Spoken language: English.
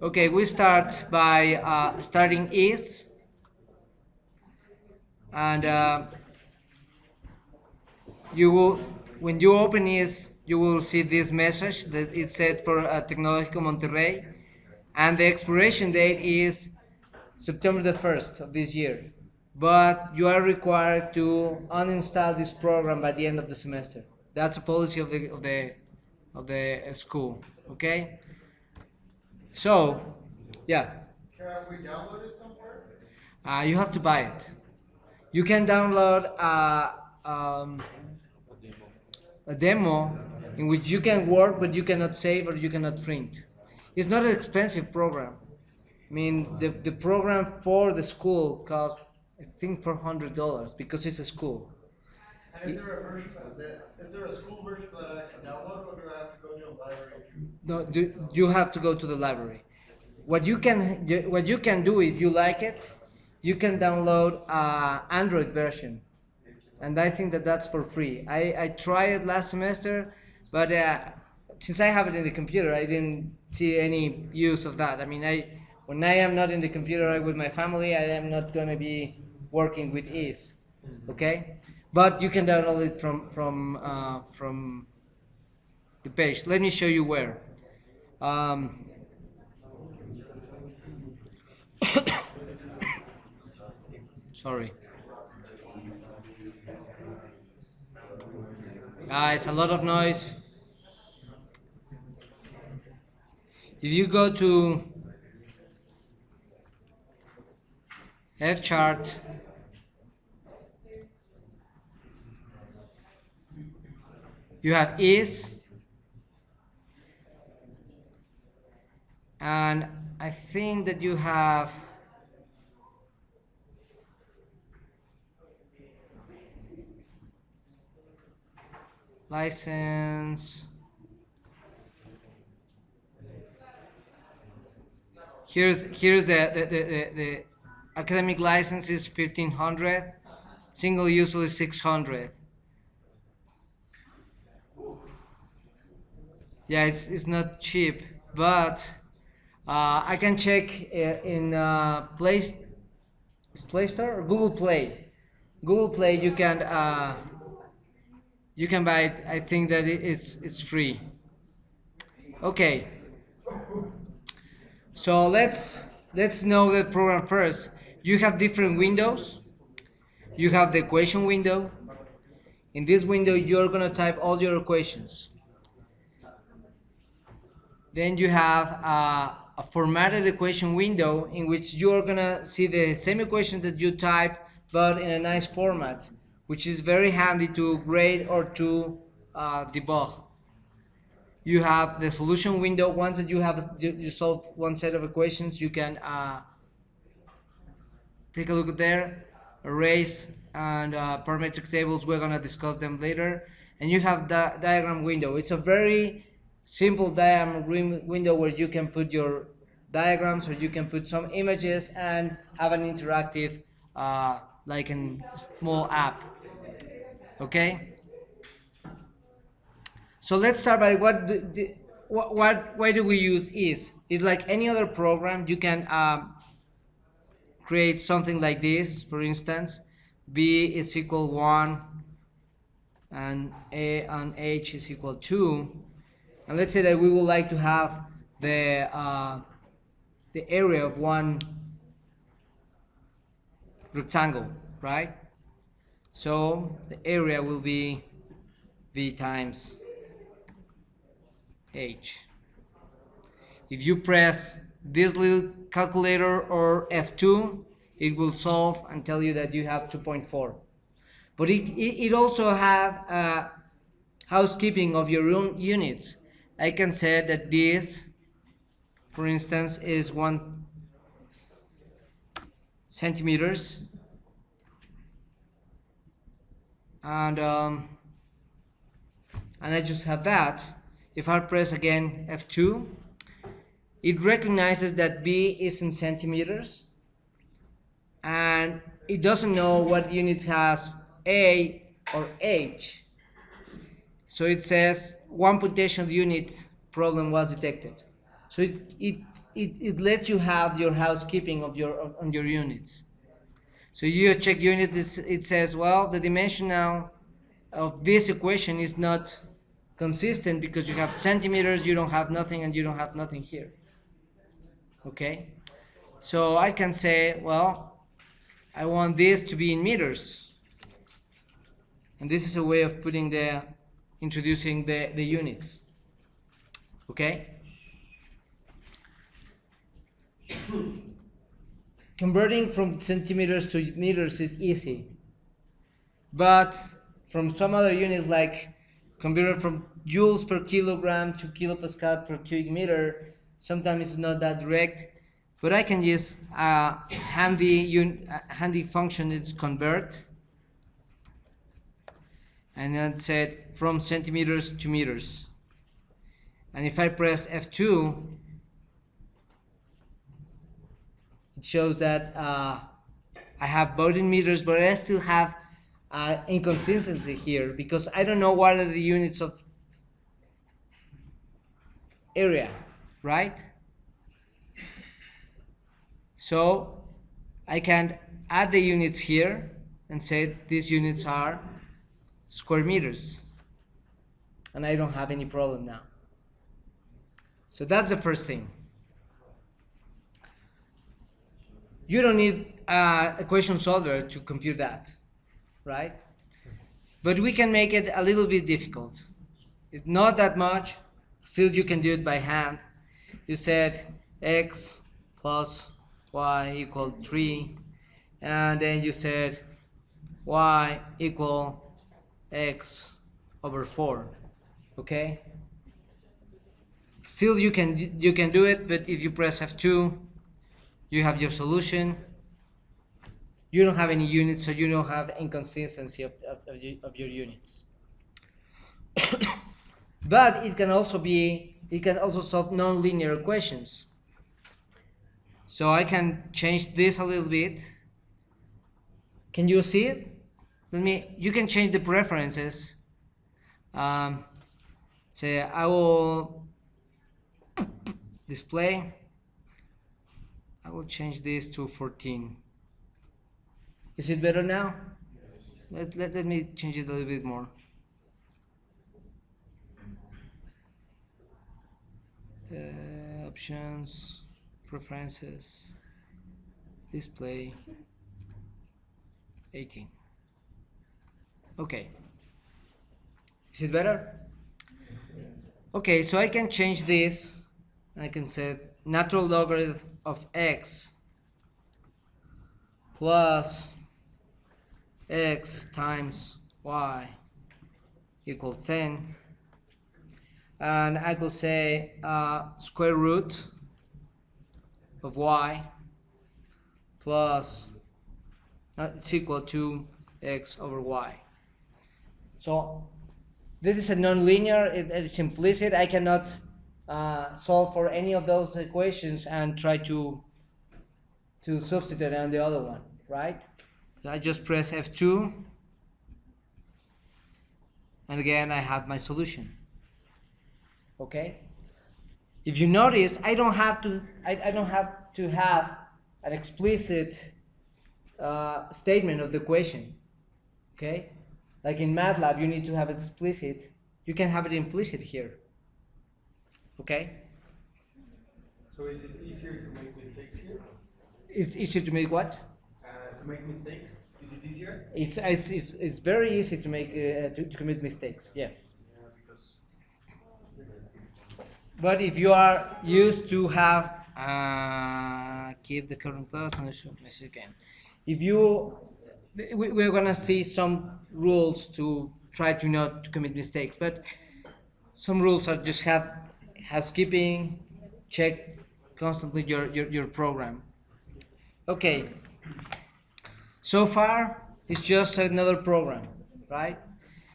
Okay, we start by starting EES, and you will, when you open EES, you will see this message that it's set for Tecnológico Monterrey, and the expiration date is September the 1st of this year. But you are required to uninstall this program by the end of the semester. That's a policy of the school. Okay. So, yeah. Can we download it somewhere? You have to buy it. You can download a demo in which you can work, but you cannot save or you cannot print. It's not an expensive program. I mean, the program for the school costs, I think, $400 because it's a school. And is there a version of this? Is there a school version that I can download, or do I have to go to a library? No, you have to go to the library. What you can do, if you like it, you can download Android version, and I think that that's for free. I tried it last semester, but since I have it in the computer, I didn't see any use of that. I mean, when I am not in the computer with my family, I am not going to be working with EES, okay? But you can download it from the page. Let me show you where. Sorry. Guys, a lot of noise. If you go to F chart, you have EES, and I think that you have license. Here's the academic license is 1500, single use is 600. Yeah, it's not cheap, but I can check in Play Store or Google Play. Google Play, you can buy it. I think that it's free. Okay. So let's know the program first. You have different windows. You have the equation window. In this window, you're gonna type all your equations. Then you have a formatted equation window in which you're gonna see the same equations that you type, but in a nice format, which is very handy to grade or to debug. You have the solution window. Once that you solve one set of equations, you can take a look at there, arrays and parametric tables. We're gonna discuss them later. And you have the diagram window. It's a very simple diagram window where you can put your diagrams, or you can put some images and have an interactive like a small app. Okay, so let's start by why do we use EES? It's like any other program. You can create something like this. For instance, B is equal 1 and A and H is equal 2. And let's say that we would like to have the area of one rectangle, right? So the area will be V times H. If you press this little calculator or F2, it will solve and tell you that you have 2.4. But it also have housekeeping of your own units. I can say that this, for instance, is 1 centimeters, and I just have that. If I press again F2, it recognizes that B is in centimeters, and it doesn't know what unit has A or H. So it says one potential unit problem was detected. So it it lets you have your housekeeping of on your units. So you check unit, it says, well, the dimension now of this equation is not consistent because you have centimeters, you don't have nothing, and you don't have nothing here. Okay? So I can say, well, I want this to be in meters. And this is a way of introducing the units. Okay? Converting from centimeters to meters is easy. But from some other units, like converting from joules per kilogram to kilopascal per cubic meter, sometimes it's not that direct. But I can use a handy function that's convert. And then set from centimeters to meters. And if I press F2, it shows that I have both in meters, but I still have inconsistency here because I don't know what are the units of area, right? So I can add the units here and say these units are square meters, and I don't have any problem now. So that's the first thing. You don't need an equation solver to compute that, right? But we can make it a little bit difficult. It's not that much, still you can do it by hand. You said x plus y equal 3, and then you said y equal x over 4, okay? Still you can do it, but if you press F2, you have your solution. You don't have any units, so you don't have inconsistency of your units. But it can also solve nonlinear equations. So I can change this a little bit. Can you see it? You can change the preferences. Say I will display. I will change this to 14. Is it better now? Let me change it a little bit more. Options, preferences, display, 18. Okay. Is it better? Okay, so I can change this. I can set natural logarithm of x plus x times y equal 10, and I could say square root of y plus it's equal to x over y. So this is a nonlinear, it is implicit. I cannot solve for any of those equations and try to substitute on the other one, right? So I just press F2, and again I have my solution. Okay? If you notice, I don't have to have an explicit statement of the equation. Okay? Like in MATLAB, you need to have it explicit. You can have it implicit here. Okay? So is it easier to make mistakes here? It's easier to make what? To make mistakes? Is it easier? It's very easy to make to commit mistakes. Yes. Yeah, because. But if you are used to have keep the current class and show message again. If we're gonna see some rules to try to not commit mistakes, but some rules are just have housekeeping, check constantly your program. Okay. So far, it's just another program, right?